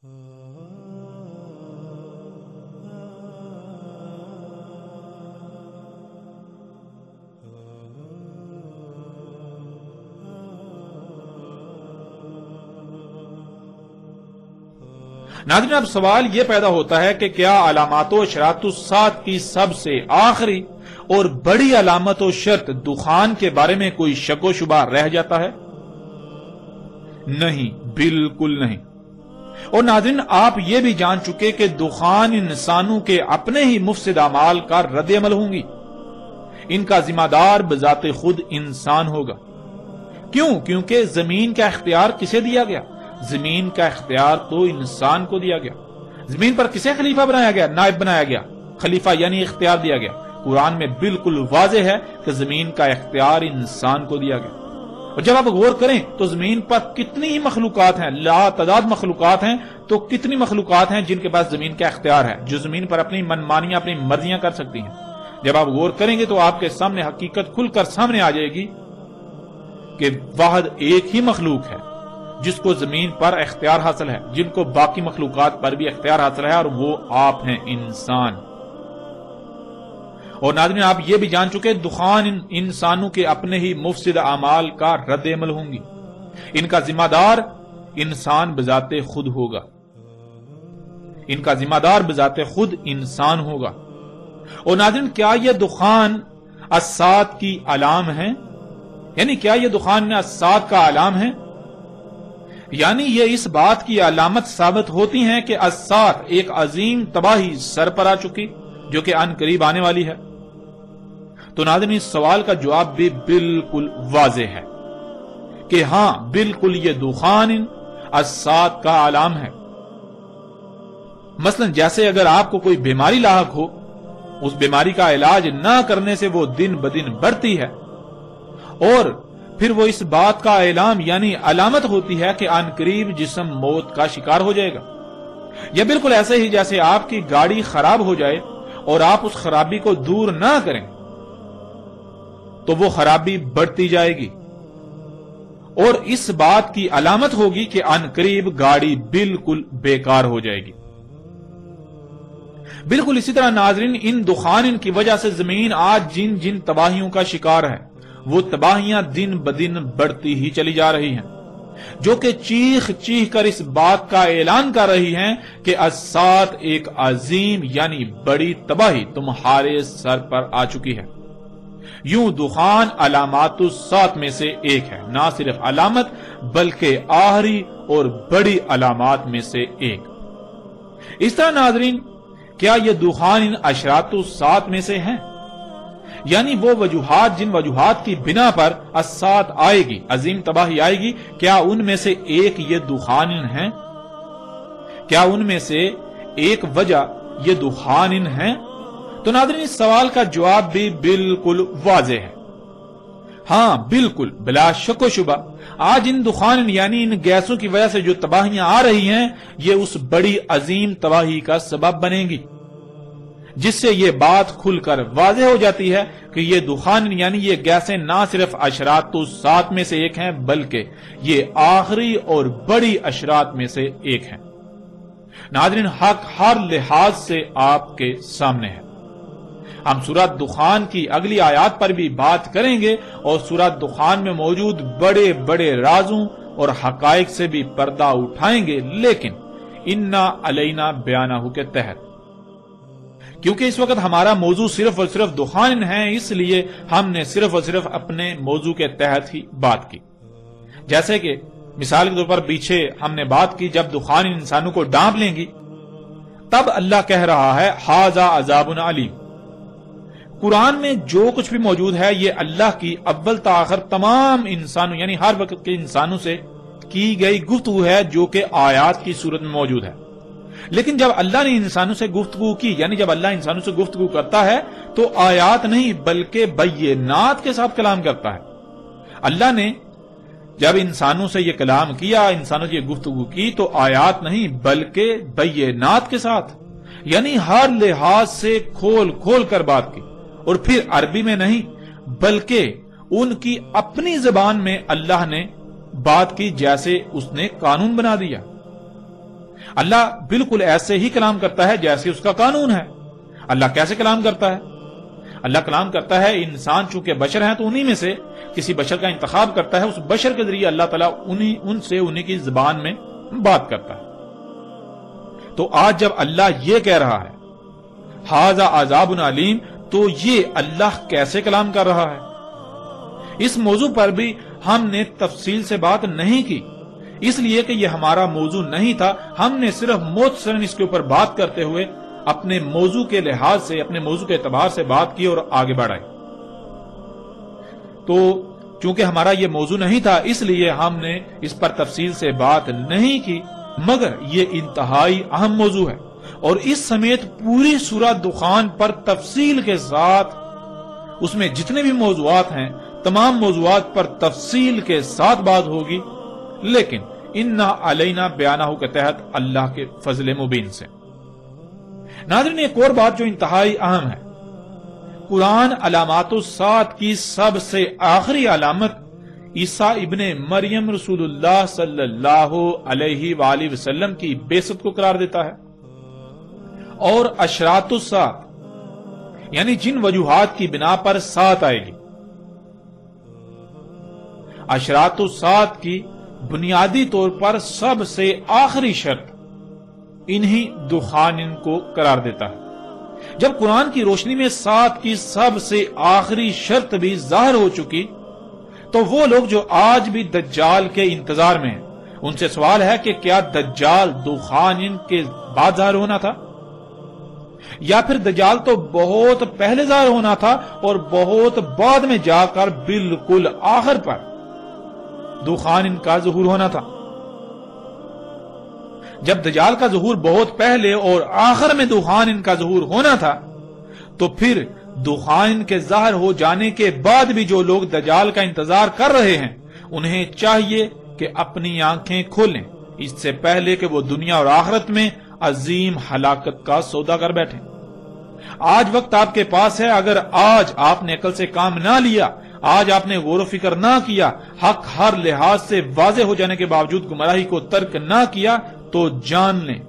ناظرین، اب سوال یہ پیدا ہوتا ہے کہ کیا علامات و اشراط الساعۃ کی سب سے آخری اور بڑی علامت و شرط دخان کے بارے میں کوئی شک و شبہ رہ جاتا ہے؟ نہیں، بالکل نہیں۔ اور ناظرین، آپ یہ بھی جان چکے کہ دخان انسانوں کے اپنے ہی مفسد اعمال کا رد عمل ہوں گی۔ ان کا ذمہ دار بذات خود انسان ہوگا۔ کیوں؟ کیونکہ زمین کا اختیار کسے دیا گیا؟ زمین کا اختیار تو انسان کو دیا گیا۔ زمین پر کسے خلیفہ بنایا گیا؟ نائب بنایا گیا۔ خلیفہ یعنی اختیار دیا گیا۔ قرآن میں بالکل واضح ہے کہ زمین کا اختیار انسان کو دیا گیا۔ اور جب آپ غور کریں تو زمین پر کتنی ہی مخلوقات ہیں، لا تعداد مخلوقات ہیں، تو کتنی مخلوقات ہیں جن کے پاس زمین کا اختیار ہے، جو زمین پر اپنی منمانیاں، اپنی مرضیاں کر سکتی ہیں۔ جب آپ غور کریں گے تو آپ کے سامنے حقیقت کھل کر سامنے آ جائے گی کہ واحد ایک ہی مخلوق ہے جس کو زمین پر اختیار حاصل ہے، جن کو باقی مخلوقات پر بھی اختیار حاصل ہے، اور وہ آپ ہیں، انسان۔ اور ناظرین، آپ یہ بھی جان چکے دخان انسانوں کے اپنے ہی مفسد اعمال کا رد عمل ہوں گی۔ ان کا ذمہ دار انسان بذات خود ہوگا۔ ان کا ذمہ دار بذات خود انسان ہوگا۔ اور ناظرین، کیا یہ دخان الساعۃ کی علام ہے؟ یعنی کیا یہ دخان الساعۃ کا علام ہے؟ یعنی یہ اس بات کی علامت ثابت ہوتی ہیں کہ الساعۃ ایک عظیم تباہی سر پر آ چکی جو کہ ان قریب آنے والی ہے۔ تو ناظرین، اس سوال کا جواب بھی بالکل واضح ہے کہ ہاں، بالکل یہ دخان الساعۃ کا علام ہے۔ مثلا جیسے اگر آپ کو کوئی بیماری لاحق ہو، اس بیماری کا علاج نہ کرنے سے وہ دن بدن بڑھتی ہے، اور پھر وہ اس بات کا اعلام یعنی علامت ہوتی ہے کہ ان قریب جسم موت کا شکار ہو جائے گا۔ یا بالکل ایسے ہی جیسے آپ کی گاڑی خراب ہو جائے اور آپ اس خرابی کو دور نہ کریں تو وہ خرابی بڑھتی جائے گی، اور اس بات کی علامت ہوگی کہ ان قریب گاڑی بالکل بیکار ہو جائے گی۔ بالکل اسی طرح ناظرین، ان دخان کی وجہ سے زمین آج جن جن تباہیوں کا شکار ہے، وہ تباہیاں دن بدن بڑھتی ہی چلی جا رہی ہیں، جو کہ چیخ چیخ کر اس بات کا اعلان کر رہی ہیں کہ الساعۃ ایک عظیم یعنی بڑی تباہی تمہارے سر پر آ چکی ہے۔ یوں دخان علامات الساعۃ میں سے ایک ہے، نہ صرف علامت بلکہ آخری اور بڑی علامات میں سے ایک۔ اس طرح ناظرین، کیا یہ دخان ان اشراط الساعۃ میں سے ہیں؟ یعنی وہ وجوہات جن وجوہات کی بنا پر الساعۃ آئے گی، عظیم تباہی آئے گی، کیا ان میں سے ایک یہ دخان ہیں؟ کیا ان میں سے ایک وجہ یہ دخان ہیں؟ تو ناظرین، اس سوال کا جواب بھی بالکل واضح ہے۔ ہاں، بالکل بلا شک و شبہ آج ان دخان یعنی ان گیسوں کی وجہ سے جو تباہیاں آ رہی ہیں، یہ اس بڑی عظیم تباہی کا سبب بنیں گی، جس سے یہ بات کھل کر واضح ہو جاتی ہے کہ یہ دخان یعنی یہ گیسیں نہ صرف اشراط الساعۃ میں سے ایک ہیں بلکہ یہ آخری اور بڑی اشراط میں سے ایک ہیں۔ ناظرین، حق ہر لحاظ سے آپ کے سامنے ہے۔ ہم سورۃ دخان کی اگلی آیات پر بھی بات کریں گے اور سورۃ دخان میں موجود بڑے بڑے رازوں اور حقائق سے بھی پردہ اٹھائیں گے، لیکن انا علینا بیانہ کے تحت، کیونکہ اس وقت ہمارا موضوع صرف اور صرف دخان ہے، اس لیے ہم نے صرف اور صرف اپنے موضوع کے تحت ہی بات کی۔ جیسے کہ مثال کے طور پر پیچھے ہم نے بات کی جب دخان انسانوں کو ڈانپ لیں گی، تب اللہ کہہ رہا ہے ھذا عذاب علیم۔ قرآن میں جو کچھ بھی موجود ہے یہ اللہ کی اول تا آخر تمام انسانوں یعنی ہر وقت کے انسانوں سے کی گئی گفتگو ہے، جو کہ آیات کی صورت میں موجود ہے۔ لیکن جب اللہ نے انسانوں سے گفتگو کی، یعنی جب اللہ انسانوں سے گفتگو کرتا ہے تو آیات نہیں بلکہ بینات کے ساتھ کلام کرتا ہے۔ اللہ نے جب انسانوں سے یہ کلام کیا، انسانوں سے یہ گفتگو کی، تو آیات نہیں بلکہ بینات کے ساتھ، یعنی ہر لحاظ سے کھول کھول کر بات کی، اور پھر عربی میں نہیں بلکہ ان کی اپنی زبان میں اللہ نے بات کی، جیسے اس نے قانون بنا دیا۔ اللہ بالکل ایسے ہی کلام کرتا ہے جیسے اس کا قانون ہے۔ اللہ کیسے کلام کرتا ہے؟ اللہ کلام کرتا ہے، انسان چونکہ بشر ہیں تو انہی میں سے کسی بشر کا انتخاب کرتا ہے، اس بشر کے ذریعے اللہ تعالیٰ انہیں کی زبان میں بات کرتا ہے۔ تو آج جب اللہ یہ کہہ رہا ہے ھذا عذاب علیم، تو یہ اللہ کیسے کلام کر رہا ہے؟ اس موضوع پر بھی ہم نے تفصیل سے بات نہیں کی، اس لیے کہ یہ ہمارا موضوع نہیں تھا۔ ہم نے صرف مختصراً اس کے اوپر بات کرتے ہوئے اپنے موضوع کے لحاظ سے، اپنے موضوع کے اعتبار سے بات کی اور آگے بڑھائی۔ تو چونکہ ہمارا یہ موضوع نہیں تھا، اس لیے ہم نے اس پر تفصیل سے بات نہیں کی، مگر یہ انتہائی اہم موضوع ہے، اور اس سمیت پوری سورہ دخان پر تفصیل کے ساتھ اس میں جتنے بھی موضوعات ہیں، تمام موضوعات پر تفصیل کے ساتھ بات ہوگی، لیکن انا علینا بیانہ کے تحت اللہ کے فضل مبین سے۔ ناظرین، ایک اور بات جو انتہائی اہم ہے، قرآن علامات الساعت کی سب سے آخری علامت عیسیٰ ابن مریم رسول اللہ صلی اللہ علیہ وآلہ وسلم کی بعثت کو قرار دیتا ہے، اور اشراط الساعت یعنی جن وجوہات کی بنا پر ساعت آئے گی، اشراط الساعت کی بنیادی طور پر سب سے آخری شرط انہی دخان کو قرار دیتا ہے۔ جب قرآن کی روشنی میں ساعت کی سب سے آخری شرط بھی ظاہر ہو چکی، تو وہ لوگ جو آج بھی دجال کے انتظار میں ہیں، ان سے سوال ہے کہ کیا دجال دخان کے بعد ظاہر ہونا تھا، یا پھر دجال تو بہت پہلے ظاہر ہونا تھا اور بہت بعد میں جا کر بالکل آخر پر دخان کا ظہور ہونا تھا؟ جب دجال کا ظہور بہت پہلے اور آخر میں دخان کا ظہور ہونا تھا، تو پھر دخان کے ظاہر ہو جانے کے بعد بھی جو لوگ دجال کا انتظار کر رہے ہیں، انہیں چاہیے کہ اپنی آنکھیں کھولیں اس سے پہلے کہ وہ دنیا اور آخرت میں عظیم ہلاکت کا سودا کر بیٹھیں۔ آج وقت آپ کے پاس ہے، اگر آج آپ نے عقل سے کام نہ لیا، آج آپ نے غور و فکر نہ کیا، حق ہر لحاظ سے واضح ہو جانے کے باوجود گمراہی کو ترک نہ کیا، تو جان لیں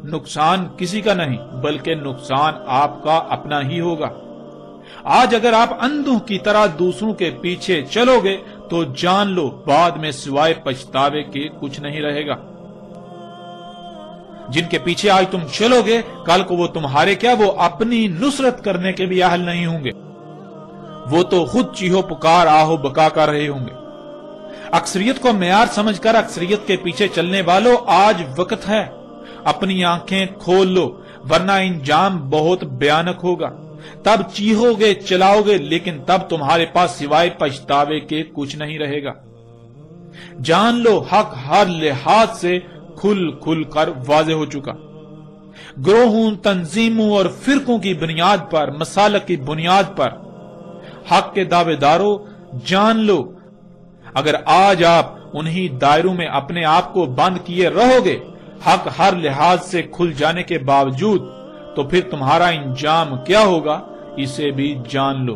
نقصان کسی کا نہیں بلکہ نقصان آپ کا اپنا ہی ہوگا۔ آج اگر آپ اندھوں کی طرح دوسروں کے پیچھے چلو گے تو جان لو بعد میں سوائے پچھتاوے کے کچھ نہیں رہے گا۔ جن کے پیچھے آج تم چلو گے، کل کو وہ تمہارے کیا، وہ اپنی نصرت کرنے کے بھی اہل نہیں ہوں گے، وہ تو خود چیہو پکار آہو بکا کر رہے ہوں گے۔ اکثریت کو معیار سمجھ کر اکثریت کے پیچھے چلنے والوں، آج وقت ہے، اپنی آنکھیں کھول لو، ورنہ انجام بہت بھیانک ہوگا۔ تب چیہو گے، چلاؤ گے، لیکن تب تمہارے پاس سوائے پچھتاوے کے کچھ نہیں رہے گا۔ جان لو حق ہر لحاظ سے کھل کھل کر واضح ہو چکا۔ گروہوں، تنظیموں اور فرقوں کی بنیاد پر، مسالک کی بنیاد پر حق کے دعوے داروں، جان لو اگر آج آپ انہی دائروں میں اپنے آپ کو بند کیے رہو گے حق ہر لحاظ سے کھل جانے کے باوجود، تو پھر تمہارا انجام کیا ہوگا اسے بھی جان لو۔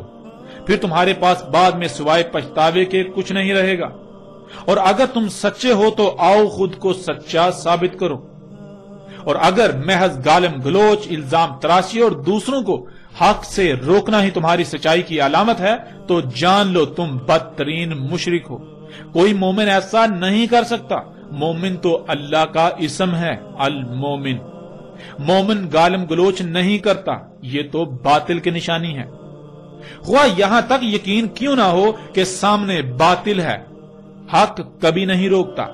پھر تمہارے پاس بعد میں سوائے پچھتاوے کے کچھ نہیں رہے گا۔ اور اگر تم سچے ہو تو آؤ خود کو سچا ثابت کرو، اور اگر محض گالم گلوچ، الزام تراشی اور دوسروں کو حق سے روکنا ہی تمہاری سچائی کی علامت ہے، تو جان لو تم بدترین مشرک ہو۔ کوئی مومن ایسا نہیں کر سکتا۔ مومن تو اللہ کا اسم ہے، المومن۔ مومن گالم گلوچ نہیں کرتا، یہ تو باطل کی نشانی ہے۔ خواہ یہاں تک یقین کیوں نہ ہو کہ سامنے باطل ہے، حق کبھی نہیں روکتا،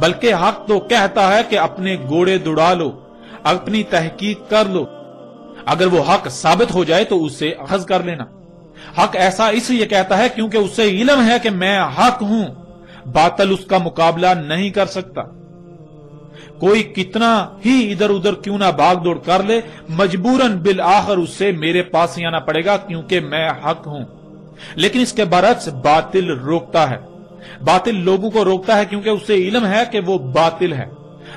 بلکہ حق تو کہتا ہے کہ اپنے گھوڑے دوڑا لو، اپنی تحقیق کر لو، اگر وہ حق ثابت ہو جائے تو اسے اخذ کر لینا۔ حق ایسا اس لیے کہتا ہے کیونکہ اسے علم ہے کہ میں حق ہوں، باطل اس کا مقابلہ نہیں کر سکتا۔ کوئی کتنا ہی ادھر ادھر کیوں نہ بھاگ دوڑ کر لے، مجبوراً بالآخر اسے میرے پاس ہی آنا پڑے گا کیونکہ میں حق ہوں۔ لیکن اس کے برعکس باطل روکتا ہے۔ باطل لوگوں کو روکتا ہے کیونکہ اسے علم ہے کہ وہ باطل ہے۔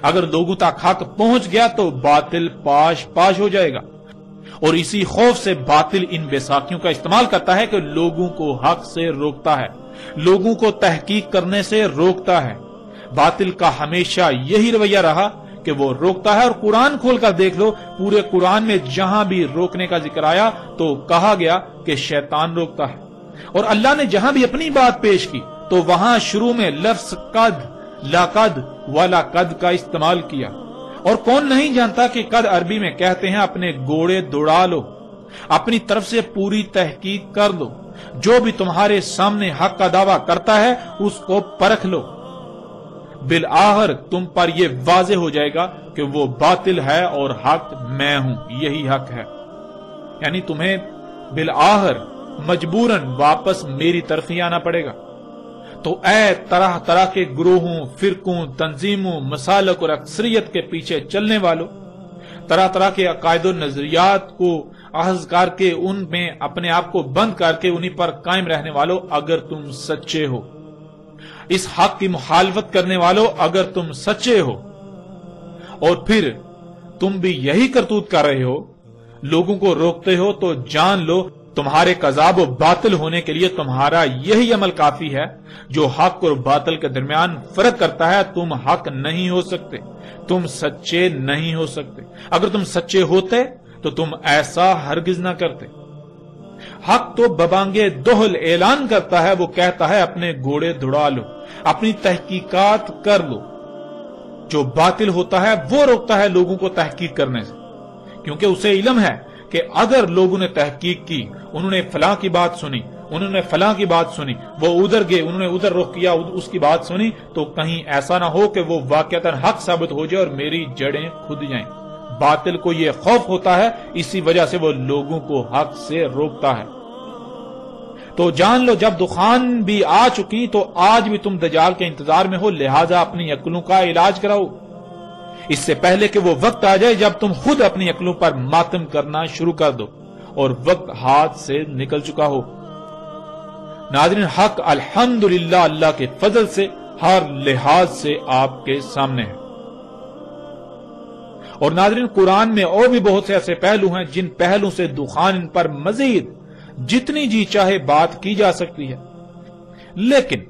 اگر لوگوں تک حق پہنچ گیا تو باطل پاش پاش ہو جائے گا، اور اسی خوف سے باطل ان بیساکھیوں کا استعمال کرتا ہے کہ لوگوں کو حق سے روکتا ہے، لوگوں کو تحقیق کرنے سے روکتا ہے۔ باطل کا ہمیشہ یہی رویہ رہا کہ وہ روکتا ہے۔ اور قرآن کھول کر دیکھ لو، پورے قرآن میں جہاں بھی روکنے کا ذکر آیا تو کہا گیا کہ شیطان روکتا ہے، اور اللہ نے جہاں بھی اپنی بات پیش کی تو وہاں شروع میں لفظ قد، لا قد ولا قد کا استعمال کیا۔ اور کون نہیں جانتا کہ قد عربی میں کہتے ہیں اپنے گھوڑے دوڑا لو، اپنی طرف سے پوری تحقیق کر لو، جو بھی تمہارے سامنے حق کا دعویٰ کرتا ہے اس کو پرکھ لو، بالآخر تم پر یہ واضح ہو جائے گا کہ وہ باطل ہے اور حق میں ہوں، یہی حق ہے۔ یعنی تمہیں بالآخر مجبوراً واپس میری طرف ہی آنا پڑے گا۔ تو اے طرح طرح کے گروہوں، فرقوں، تنظیموں، مسالک اور اکثریت کے پیچھے چلنے والوں، طرح طرح کے عقائد و نظریات کو اخذ کر کے ان میں اپنے آپ کو بند کر کے انہی پر قائم رہنے والوں، اگر تم سچے ہو، اس حق کی مخالفت کرنے والوں اگر تم سچے ہو، اور پھر تم بھی یہی کرتوت کر رہے ہو، لوگوں کو روکتے ہو، تو جان لو تمہارے کذاب و باطل ہونے کے لیے تمہارا یہی عمل کافی ہے جو حق اور باطل کے درمیان فرق کرتا ہے۔ تم حق نہیں ہو سکتے، تم سچے نہیں ہو سکتے۔ اگر تم سچے ہوتے تو تم ایسا ہرگز نہ کرتے۔ حق تو ببانگے دہل اعلان کرتا ہے، وہ کہتا ہے اپنے گھوڑے دوڑا لو، اپنی تحقیقات کر لو۔ جو باطل ہوتا ہے وہ روکتا ہے لوگوں کو تحقیق کرنے سے، کیونکہ اسے علم ہے کہ اگر لوگوں نے تحقیق کی، انہوں نے فلاں کی بات سنی، انہوں نے فلاں کی بات سنی، وہ ادھر گئے، انہوں نے ادھر رخ کیا، اس کی بات سنی، تو کہیں ایسا نہ ہو کہ وہ واقعتاً حق ثابت ہو جائے اور میری جڑیں کھد جائیں۔ باطل کو یہ خوف ہوتا ہے، اسی وجہ سے وہ لوگوں کو حق سے روکتا ہے۔ تو جان لو جب دخان بھی آ چکی تو آج بھی تم دجال کے انتظار میں ہو، لہذا اپنی عقلوں کا علاج کراؤ، اس سے پہلے کہ وہ وقت آ جائے جب تم خود اپنی عقلوں پر ماتم کرنا شروع کر دو اور وقت ہاتھ سے نکل چکا ہو۔ ناظرین، حق الحمدللہ اللہ کے فضل سے ہر لحاظ سے آپ کے سامنے ہے۔ اور ناظرین، قرآن میں اور بھی بہت سے ایسے پہلو ہیں جن پہلو سے دخان پر مزید جتنی جی چاہے بات کی جا سکتی ہے، لیکن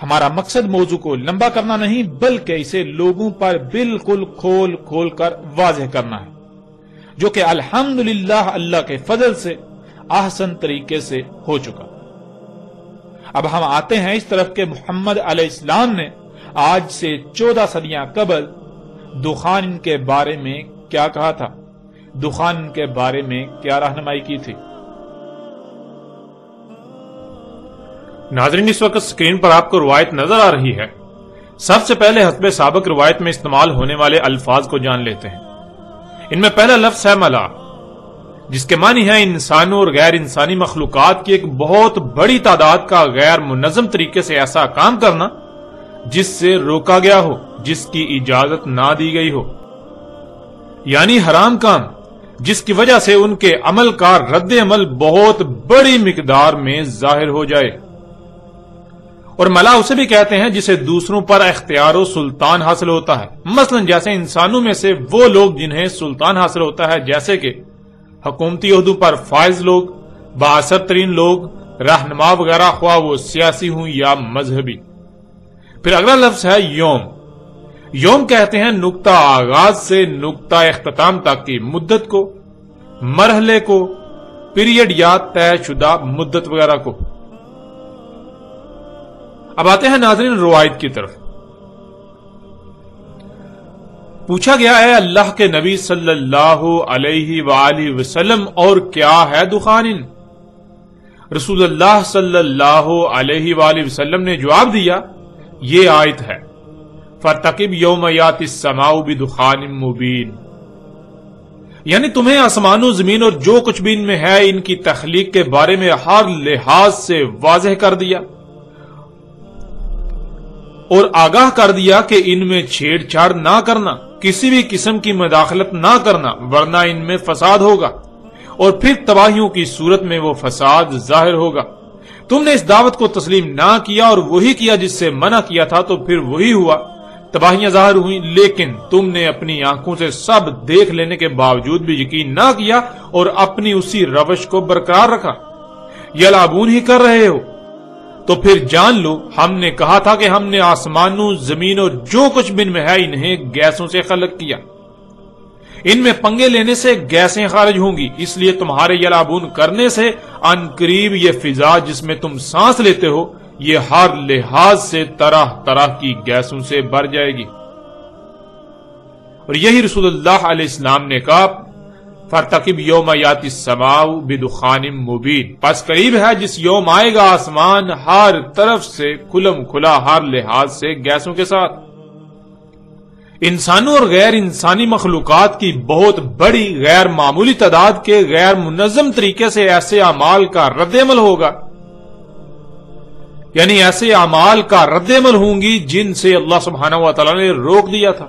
ہمارا مقصد موضوع کو لمبا کرنا نہیں بلکہ اسے لوگوں پر بالکل کھول کھول کر واضح کرنا ہے، جو کہ الحمدللہ اللہ کے فضل سے احسن طریقے سے ہو چکا۔ اب ہم آتے ہیں اس طرف کہ محمد علیہ السلام نے آج سے 14 صدیاں قبل دخان کے بارے میں کیا کہا تھا، دخان کے بارے میں کیا رہنمائی کی تھی۔ ناظرین، اس وقت اسکرین پر آپ کو روایت نظر آ رہی ہے۔ سب سے پہلے حسب سابق روایت میں استعمال ہونے والے الفاظ کو جان لیتے ہیں۔ ان میں پہلا لفظ ہے ملا، جس کے معنی ہے انسانوں اور غیر انسانی مخلوقات کی ایک بہت بڑی تعداد کا غیر منظم طریقے سے ایسا کام کرنا جس سے روکا گیا ہو، جس کی اجازت نہ دی گئی ہو، یعنی حرام کام جس کی وجہ سے ان کے عمل کا رد عمل بہت بڑی مقدار میں ظاہر ہو جائے۔ اور ملا اسے بھی کہتے ہیں جسے دوسروں پر اختیار و سلطان حاصل ہوتا ہے، مثلا جیسے انسانوں میں سے وہ لوگ جنہیں سلطان حاصل ہوتا ہے، جیسے کہ حکومتی عہدوں پر فائز لوگ، بااثر ترین لوگ، رہنما وغیرہ، خواہ وہ سیاسی ہوں یا مذہبی۔ پھر اگلا لفظ ہے یوم۔ یوم کہتے ہیں نقطہ آغاز سے نقطہ اختتام تک کی مدت کو، مرحلے کو، پیریڈ یا طے شدہ مدت وغیرہ کو۔ اب آتے ہیں ناظرین روایت کی طرف۔ پوچھا گیا ہے اللہ کے نبی صلی اللہ علیہ وآلہ وسلم، اور کیا ہے دخان؟ رسول اللہ صلی اللہ علیہ وآلہ وسلم نے جواب دیا، یہ آیت ہے فَارْتَقِبْ يَوْمَ يَأْتِي السَّمَاءُ بِدُخَانٍ مُبِينٍ، یعنی تمہیں آسمان و زمین اور جو کچھ بھی ان میں ہے ان کی تخلیق کے بارے میں ہر لحاظ سے واضح کر دیا اور آگاہ کر دیا کہ ان میں چھیڑ چھاڑ نہ کرنا، کسی بھی قسم کی مداخلت نہ کرنا، ورنہ ان میں فساد ہوگا اور پھر تباہیوں کی صورت میں وہ فساد ظاہر ہوگا۔ تم نے اس دعوت کو تسلیم نہ کیا اور وہی کیا جس سے منع کیا تھا، تو پھر وہی ہوا، تباہیاں ظاہر ہوئیں، لیکن تم نے اپنی آنکھوں سے سب دیکھ لینے کے باوجود بھی یقین نہ کیا اور اپنی اسی روش کو برقرار رکھا۔ یلعبون ہی کر رہے ہو، تو پھر جان لو ہم نے کہا تھا کہ ہم نے آسمانوں زمین اور جو کچھ بن میں ہے انہیں گیسوں سے خلق کیا. ان میں پنگے لینے سے گیسیں خارج ہوں گی، اس لیے تمہارے یلعبون کرنے سے ان قریب یہ فضا جس میں تم سانس لیتے ہو یہ ہر لحاظ سے طرح طرح کی گیسوں سے بھر جائے گی. اور یہی رسول اللہ علیہ السلام نے کہا فارتقب یوم یاتی السماء بدخان مبین، پس قریب ہے جس یوم آئے گا آسمان ہر طرف سے کھلم کھلا ہر لحاظ سے گیسوں کے ساتھ. انسانوں اور غیر انسانی مخلوقات کی بہت بڑی غیر معمولی تعداد کے غیر منظم طریقے سے ایسے اعمال کا رد عمل ہوگا، یعنی ایسے اعمال کا رد عمل ہوں گی جن سے اللہ سبحانہ و تعالی نے روک دیا تھا،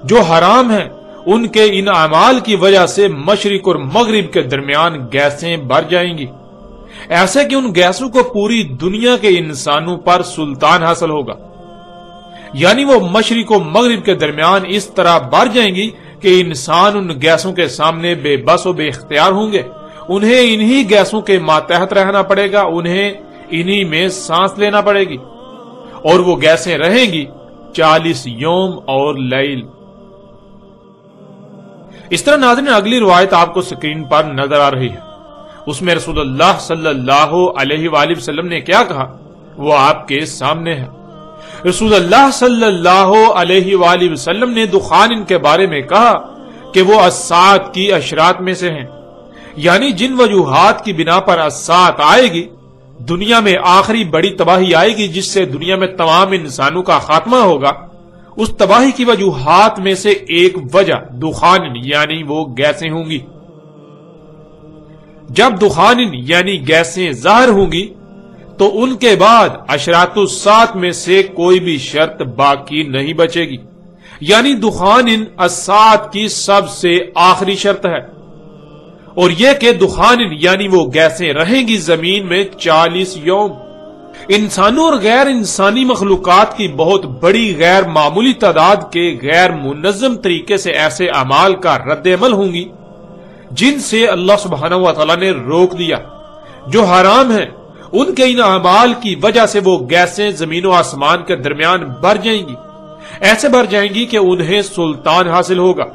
جو حرام ہیں. ان کے ان اعمال کی وجہ سے مشرق اور مغرب کے درمیان گیسیں بھر جائیں گی، ایسے کہ ان گیسوں کو پوری دنیا کے انسانوں پر سلطان حاصل ہوگا. یعنی وہ مشرق و مغرب کے درمیان اس طرح بھر جائیں گی کہ انسان ان گیسوں کے سامنے بے بس و بے اختیار ہوں گے. انہیں انہی گیسوں کے ماتحت رہنا پڑے گا، انہیں انہی میں سانس لینا پڑے گی، اور وہ گیسیں رہیں گی 40 یوم اور لیل. اس طرح ناظرین اگلی روایت آپ کو سکرین پر نظر آ رہی ہے، اس میں رسول اللہ صلی اللہ علیہ وآلہ وسلم نے کیا کہا وہ آپ کے سامنے ہے. رسول اللہ صلی اللہ علیہ وآلہ وسلم نے دخان کے بارے میں کہا کہ وہ الساعۃ کی اشراط میں سے ہیں، یعنی جن وجوہات کی بنا پر الساعۃ آئے گی، دنیا میں آخری بڑی تباہی آئے گی جس سے دنیا میں تمام انسانوں کا خاتمہ ہوگا، اس تباہی کی وجوہات میں سے ایک وجہ دخان یعنی وہ گیسیں ہوں گی. جب دخان یعنی گیسیں ظاہر ہوں گی تو ان کے بعد اشراط الساعۃ میں سے کوئی بھی شرط باقی نہیں بچے گی، یعنی دخان الساعۃ کی سب سے آخری شرط ہے، اور یہ کہ دخان یعنی وہ گیسیں رہیں گی زمین میں 40 یوم. انسانوں اور غیر انسانی مخلوقات کی بہت بڑی غیر معمولی تعداد کے غیر منظم طریقے سے ایسے اعمال کا رد عمل ہوں گی جن سے اللہ سبحانہ و تعالی نے روک دیا، جو حرام ہیں. ان کے ان اعمال کی وجہ سے وہ گیسیں زمین و آسمان کے درمیان بھر جائیں گی، ایسے بھر جائیں گی کہ انہیں سلطان حاصل ہوگا،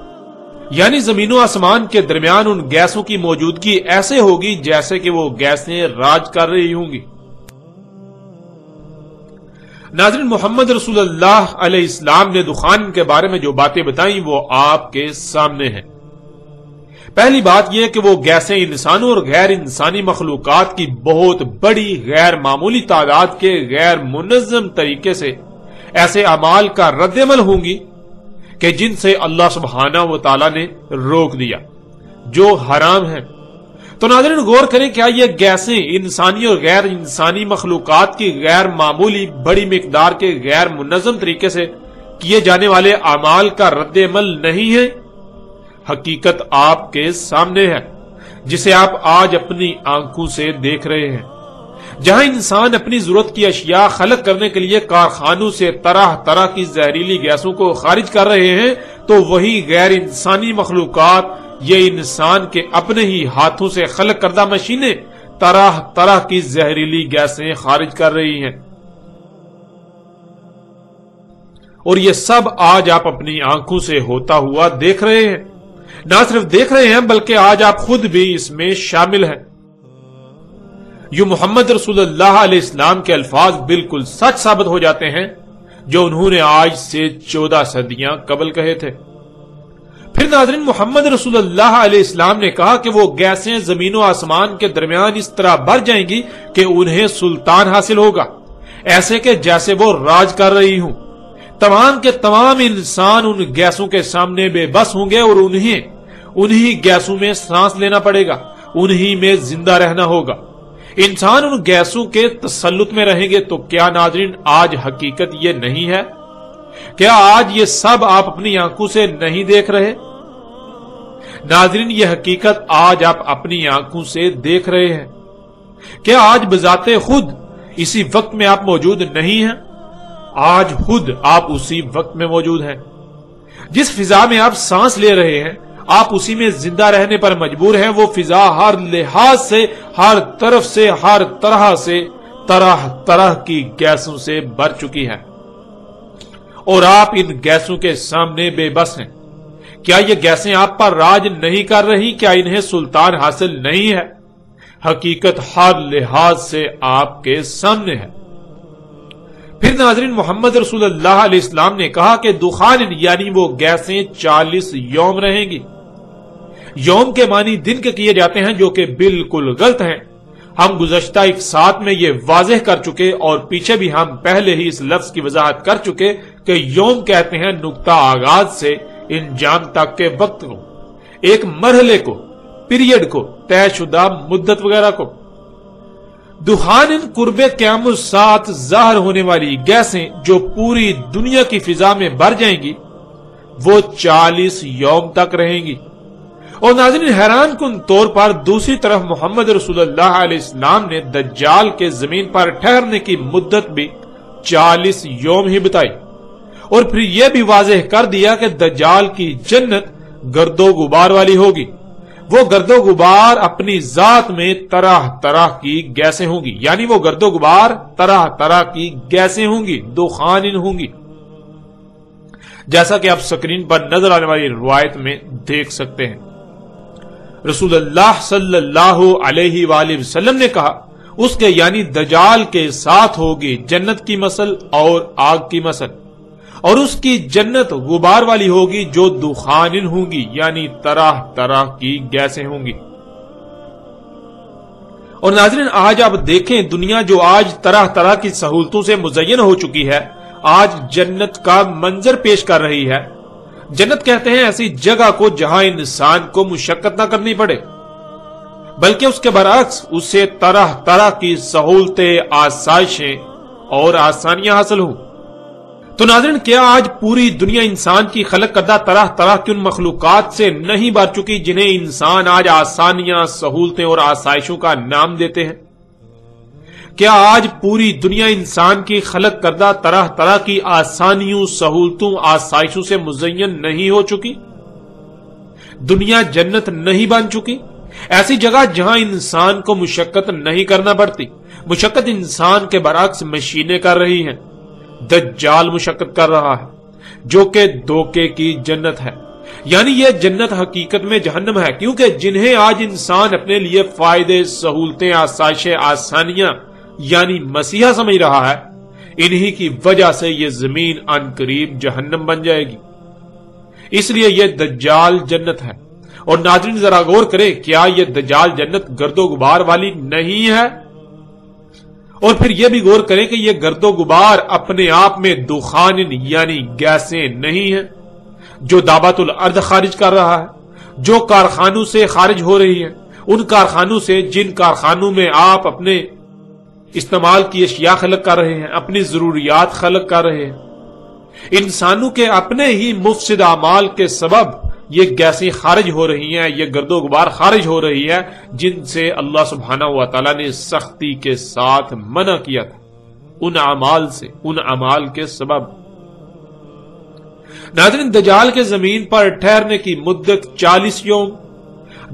یعنی زمین و آسمان کے درمیان ان گیسوں کی موجودگی ایسے ہوگی جیسے کہ وہ گیسیں راج کر رہی ہوں گی. ناظرین محمد رسول اللہ علیہ السلام نے دخان کے بارے میں جو باتیں بتائیں وہ آپ کے سامنے ہیں. پہلی بات یہ کہ وہ گیسیں انسانوں اور غیر انسانی مخلوقات کی بہت بڑی غیر معمولی تعداد کے غیر منظم طریقے سے ایسے اعمال کا رد عمل ہوں گی کہ جن سے اللہ سبحانہ و تعالی نے روک دیا، جو حرام ہیں. تو ناظرین غور کریں، کیا یہ گیسیں انسانی اور غیر انسانی مخلوقات کی غیر معمولی بڑی مقدار کے غیر منظم طریقے سے کیے جانے والے اعمال کا رد عمل نہیں ہے؟ حقیقت آپ کے سامنے ہے جسے آپ آج اپنی آنکھوں سے دیکھ رہے ہیں. جہاں انسان اپنی ضرورت کی اشیاء خلق کرنے کے لیے کارخانوں سے طرح طرح کی زہریلی گیسوں کو خارج کر رہے ہیں، تو وہی غیر انسانی مخلوقات یہ انسان کے اپنے ہی ہاتھوں سے خلق کردہ مشینیں طرح طرح کی زہریلی گیسیں خارج کر رہی ہیں. اور یہ سب آج آپ اپنی آنکھوں سے ہوتا ہوا دیکھ رہے ہیں. نہ صرف دیکھ رہے ہیں بلکہ آج آپ خود بھی اس میں شامل ہیں. یوں محمد رسول اللہ علیہ السلام کے الفاظ بالکل سچ ثابت ہو جاتے ہیں جو انہوں نے آج سے 14 صدیاں قبل کہے تھے. پھر ناظرین محمد رسول اللہ علیہ السلام نے کہا کہ وہ گیسیں زمین و آسمان کے درمیان اس طرح بھر جائیں گی کہ انہیں سلطان حاصل ہوگا، ایسے کہ جیسے وہ راج کر رہی ہوں. تمام کے تمام انسان ان گیسوں کے سامنے بے بس ہوں گے اور انہی گیسوں میں سانس لینا پڑے گا، انہی میں زندہ رہنا ہوگا. انسان ان گیسوں کے تسلط میں رہیں گے. تو کیا ناظرین آج حقیقت یہ نہیں ہے؟ کیا آج یہ سب آپ اپنی آنکھوں سے نہیں دیکھ رہے؟ ناظرین یہ حقیقت آج آپ اپنی آنکھوں سے دیکھ رہے ہیں. کیا آج بذات خود اسی وقت میں آپ موجود نہیں ہیں؟ آج خود آپ اسی وقت میں موجود ہیں. جس فضا میں آپ سانس لے رہے ہیں آپ اسی میں زندہ رہنے پر مجبور ہیں. وہ فضا ہر لحاظ سے، ہر طرف سے، ہر طرح سے طرح طرح کی گیسوں سے بھر چکی ہے اور آپ ان گیسوں کے سامنے بے بس ہیں۔ کیا یہ گیسیں آپ پر راج نہیں کر رہی؟ کیا انہیں سلطان حاصل نہیں ہے؟ حقیقت ہر لحاظ سے آپ کے سامنے ہے۔ پھر ناظرین، محمد رسول اللہ علیہ السلام نے کہا کہ دخان یعنی وہ گیسیں 40 یوم رہیں گی۔ یوم کے معنی دن کے کیے جاتے ہیں، جو کہ بالکل غلط ہیں۔ ہم گزشتہ ایک ساتھ میں یہ واضح کر چکے اور پیچھے بھی ہم پہلے ہی اس لفظ کی وضاحت کر چکے کہ یوم کہتے ہیں نقطہ آغاز سے انجام تک کے وقت کو، ایک مرحلے کو، پیریڈ کو، طے شدہ مدت وغیرہ کو۔ دخان قرب قیام الساعت ظاہر ہونے والی گیسیں جو پوری دنیا کی فضا میں بھر جائیں گی، وہ 40 یوم تک رہیں گی۔ اور ناظرین، حیران کن طور پر دوسری طرف محمد رسول اللہ علیہ السلام نے دجال کے زمین پر ٹھہرنے کی مدت بھی 40 یوم ہی بتائی، اور پھر یہ بھی واضح کر دیا کہ دجال کی جنت گرد و غبار والی ہوگی۔ وہ گرد و غبار اپنی ذات میں طرح طرح کی گیسیں ہوں گی، یعنی وہ گرد و غبار طرح طرح کی گیسیں ہوں گی، دخان ہوں گی، جیسا کہ آپ سکرین پر نظر آنے والی روایت میں دیکھ سکتے ہیں۔ رسول اللہ صلی اللہ علیہ وآلہ وسلم نے کہا، اس کے یعنی دجال کے ساتھ ہوگی جنت کی مثل اور آگ کی مثل، اور اس کی جنت غبار والی ہوگی جو دخان ہوں گی، یعنی طرح طرح کی گیسیں ہوں گی۔ اور ناظرین، آج آپ دیکھیں، دنیا جو آج طرح طرح کی سہولتوں سے مزین ہو چکی ہے، آج جنت کا منظر پیش کر رہی ہے۔ جنت کہتے ہیں ایسی جگہ کو جہاں انسان کو مشقت نہ کرنی پڑے، بلکہ اس کے برعکس اسے طرح طرح کی سہولتیں، آسائشیں اور آسانیاں حاصل ہوں۔ تو ناظرین، کیا آج پوری دنیا انسان کی خلق کردہ طرح طرح کی ان مخلوقات سے نہیں بھر چکی جنہیں انسان آج آسانیاں، سہولتیں اور آسائشوں کا نام دیتے ہیں؟ کیا آج پوری دنیا انسان کی خلق کردہ طرح طرح کی آسانیوں، سہولتوں، آسائشوں سے مزین نہیں ہو چکی؟ دنیا جنت نہیں بن چکی؟ ایسی جگہ جہاں انسان کو مشقت نہیں کرنا پڑتی۔ مشقت انسان کے برعکس مشینیں کر رہی ہیں۔ دجال مشقت کر رہا ہے، جو کہ دھوکے کی جنت ہے، یعنی یہ جنت حقیقت میں جہنم ہے، کیونکہ جنہیں آج انسان اپنے لیے فائدے، سہولتیں، آسائشیں، آسانیاں یعنی مسیحا سمجھ رہا ہے، انہی کی وجہ سے یہ زمین ان قریب جہنم بن جائے گی۔ اس لیے یہ دجال جنت ہے۔ اور ناظرین، ذرا غور کریں، کیا یہ دجال جنت گرد و غبار والی نہیں ہے؟ اور پھر یہ بھی غور کریں کہ یہ گرد و غبار اپنے آپ میں دخان یعنی گیسیں نہیں ہیں جو دابت الارض خارج کر رہا ہے، جو کارخانوں سے خارج ہو رہی ہیں، ان کارخانوں سے جن کارخانوں میں آپ اپنے استعمال کی اشیاء خلق کر رہے ہیں، اپنی ضروریات خلق کر رہے ہیں۔ انسانوں کے اپنے ہی مفسد اعمال کے سبب یہ گیسیں خارج ہو رہی ہیں، یہ گرد و غبار خارج ہو رہی ہے، جن سے اللہ سبحانہ و تعالی نے سختی کے ساتھ منع کیا تھا، ان اعمال سے، ان اعمال کے سبب۔ ناظرین، دجال کے زمین پر ٹھہرنے کی مدت 40 یوم،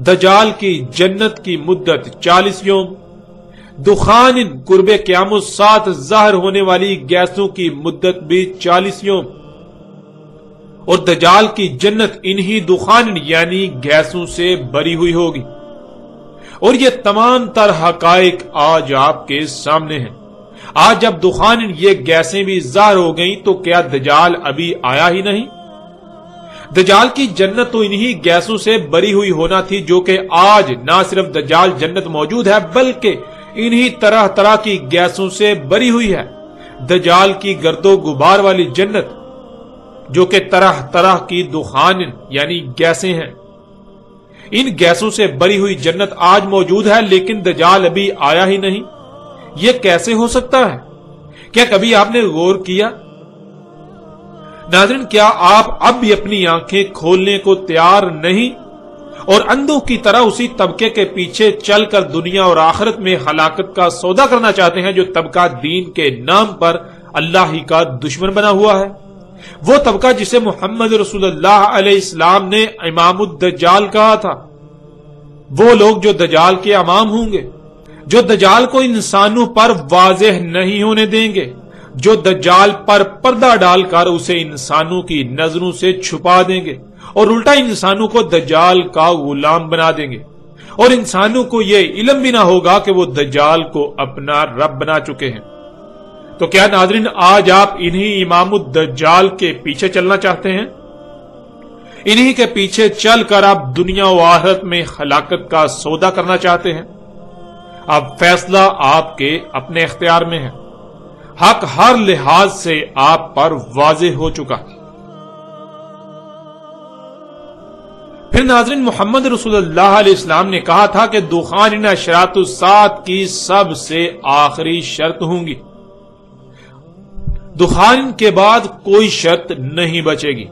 دجال کی جنت کی مدت 40 یوم، دخان قرب قیام الساعت ظاہر ہونے والی گیسوں کی مدت بھی 40 یوم، اور دجال کی جنت انہی دخان یعنی گیسوں سے بری ہوئی ہوگی۔ اور یہ تمام تر حقائق آج آپ کے سامنے ہیں۔ آج جب دخان یہ گیسیں بھی ظاہر ہو گئیں تو کیا دجال ابھی آیا ہی نہیں؟ دجال کی جنت تو انہی گیسوں سے بری ہوئی ہونا تھی، جو کہ آج نہ صرف دجال جنت موجود ہے بلکہ انہی طرح طرح کی گیسوں سے بری ہوئی ہے۔ دجال کی گرد و غبار والی جنت جو کہ طرح طرح کی دخان یعنی گیسیں ہیں، ان گیسوں سے بری ہوئی جنت آج موجود ہے، لیکن دجال ابھی آیا ہی نہیں۔ یہ کیسے ہو سکتا ہے؟ کیا کبھی آپ نے غور کیا؟ ناظرین، کیا آپ اب بھی اپنی آنکھیں کھولنے کو تیار نہیں اور اندھوں کی طرح اسی طبقے کے پیچھے چل کر دنیا اور آخرت میں ہلاکت کا سودا کرنا چاہتے ہیں، جو طبقہ دین کے نام پر اللہ ہی کا دشمن بنا ہوا ہے؟ وہ طبقہ جسے محمد رسول اللہ علیہ السلام نے امام الدجال کہا تھا، وہ لوگ جو دجال کے امام ہوں گے، جو دجال کو انسانوں پر واضح نہیں ہونے دیں گے، جو دجال پر پردہ ڈال کر اسے انسانوں کی نظروں سے چھپا دیں گے اور الٹا انسانوں کو دجال کا غلام بنا دیں گے، اور انسانوں کو یہ علم بھی نہ ہوگا کہ وہ دجال کو اپنا رب بنا چکے ہیں۔ تو کیا ناظرین آج آپ انہی امام الدجال کے پیچھے چلنا چاہتے ہیں؟ انہی کے پیچھے چل کر آپ دنیا و آخرت میں ہلاکت کا سودا کرنا چاہتے ہیں؟ اب فیصلہ آپ کے اپنے اختیار میں ہے۔ حق ہر لحاظ سے آپ پر واضح ہو چکا۔ پھر ناظرین محمد رسول اللہ علیہ السلام نے کہا تھا کہ دخان ان اشراط الساعۃ کی سب سے آخری شرط ہوں گی، دخان کے بعد کوئی شرط نہیں بچے گی۔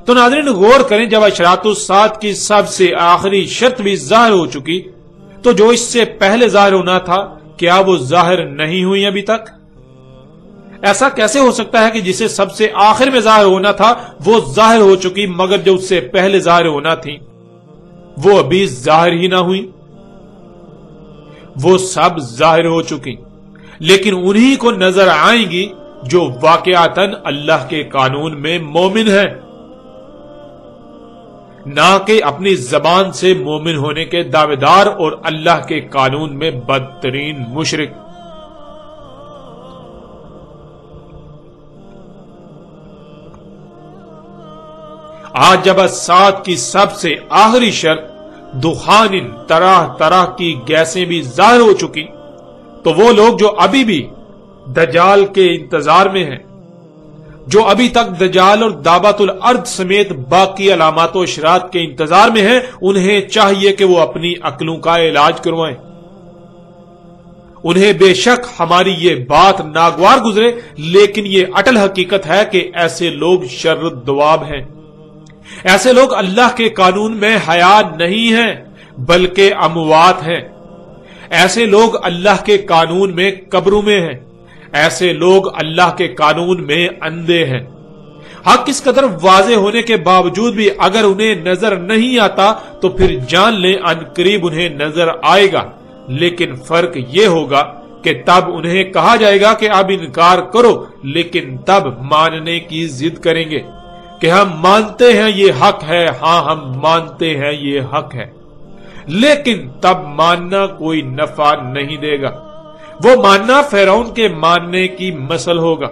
تو ناظرین غور کریں، جب اشراط الساعۃ کی سب سے آخری شرط بھی ظاہر ہو چکی تو جو اس سے پہلے ظاہر ہونا تھا کیا وہ ظاہر نہیں ہوئی ابھی تک؟ ایسا کیسے ہو سکتا ہے کہ جسے سب سے آخر میں ظاہر ہونا تھا وہ ظاہر ہو چکی، مگر جو اس سے پہلے ظاہر ہونا تھی وہ ابھی ظاہر ہی نہ ہوئی؟ وہ سب ظاہر ہو چکی، لیکن انہی کو نظر آئیں گی جو واقعاتاً اللہ کے قانون میں مومن ہیں، نہ کہ اپنی زبان سے مومن ہونے کے دعوے دار اور اللہ کے قانون میں بدترین مشرک۔ آج جب الساعۃ کی سب سے آخری شرط دخان طرح طرح کی گیسیں بھی ظاہر ہو چکی تو وہ لوگ جو ابھی بھی دجال کے انتظار میں ہیں، جو ابھی تک دجال اور دابت الارض سمیت باقی علامات و اشراط کے انتظار میں ہیں، انہیں چاہیے کہ وہ اپنی عقلوں کا علاج کروائیں۔ انہیں بے شک ہماری یہ بات ناگوار گزرے، لیکن یہ اٹل حقیقت ہے کہ ایسے لوگ شر الدواب ہیں۔ ایسے لوگ اللہ کے قانون میں حیات نہیں ہیں بلکہ اموات ہیں۔ ایسے لوگ اللہ کے قانون میں قبروں میں ہیں، ایسے لوگ اللہ کے قانون میں اندھے ہیں۔ حق اس قدر واضح ہونے کے باوجود بھی اگر انہیں نظر نہیں آتا تو پھر جان لیں ان قریب انہیں نظر آئے گا، لیکن فرق یہ ہوگا کہ تب انہیں کہا جائے گا کہ اب انکار کرو، لیکن تب ماننے کی ضد کریں گے کہ ہم مانتے ہیں یہ حق ہے، ہاں ہم مانتے ہیں یہ حق ہے، لیکن تب ماننا کوئی نفع نہیں دے گا۔ وہ ماننا فرعون کے ماننے کی مثل ہوگا۔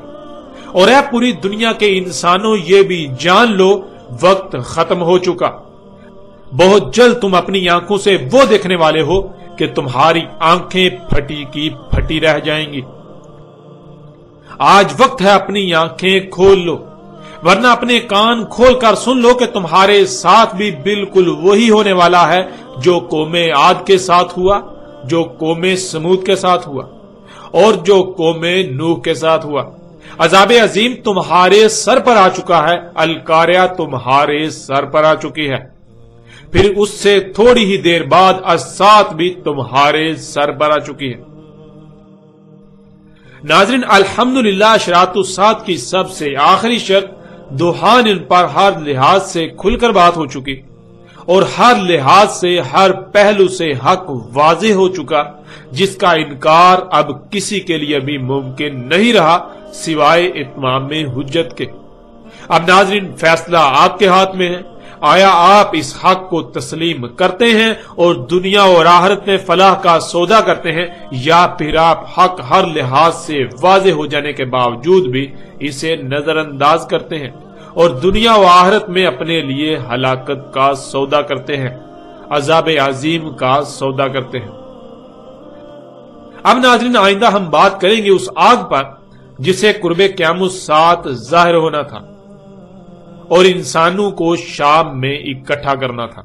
اور اے پوری دنیا کے انسانوں یہ بھی جان لو وقت ختم ہو چکا، بہت جلد تم اپنی آنکھوں سے وہ دیکھنے والے ہو کہ تمہاری آنکھیں پھٹی کی پھٹی رہ جائیں گی۔ آج وقت ہے اپنی آنکھیں کھول لو، ورنہ اپنے کان کھول کر سن لو کہ تمہارے ساتھ بھی بالکل وہی ہونے والا ہے جو قوم عاد کے ساتھ ہوا، جو قوم سمود کے ساتھ ہوا اور جو قوم نوح کے ساتھ ہوا۔ عذاب عظیم تمہارے سر پر آ چکا ہے، القاریہ تمہارے سر پر آ چکی ہے، پھر اس سے تھوڑی ہی دیر بعد الساعۃ بھی تمہارے سر پر آ چکی ہے۔ ناظرین الحمدللہ اشراط الساعۃ کی سب سے آخری شرط دخان ان پر ہر لحاظ سے کھل کر بات ہو چکی اور ہر لحاظ سے ہر پہلو سے حق واضح ہو چکا، جس کا انکار اب کسی کے لیے بھی ممکن نہیں رہا سوائے اتمام حجت کے۔ اب ناظرین فیصلہ آپ کے ہاتھ میں ہے، آیا آپ اس حق کو تسلیم کرتے ہیں اور دنیا اور آخرت میں فلاح کا سودا کرتے ہیں، یا پھر آپ حق ہر لحاظ سے واضح ہو جانے کے باوجود بھی اسے نظر انداز کرتے ہیں اور دنیا و آخرت میں اپنے لیے ہلاکت کا سودا کرتے ہیں، عذاب عظیم کا سودا کرتے ہیں۔ اب ناظرین آئندہ ہم بات کریں گے اس آگ پر جسے قرب قیامت الساعۃ ظاہر ہونا تھا اور انسانوں کو شام میں اکٹھا کرنا تھا۔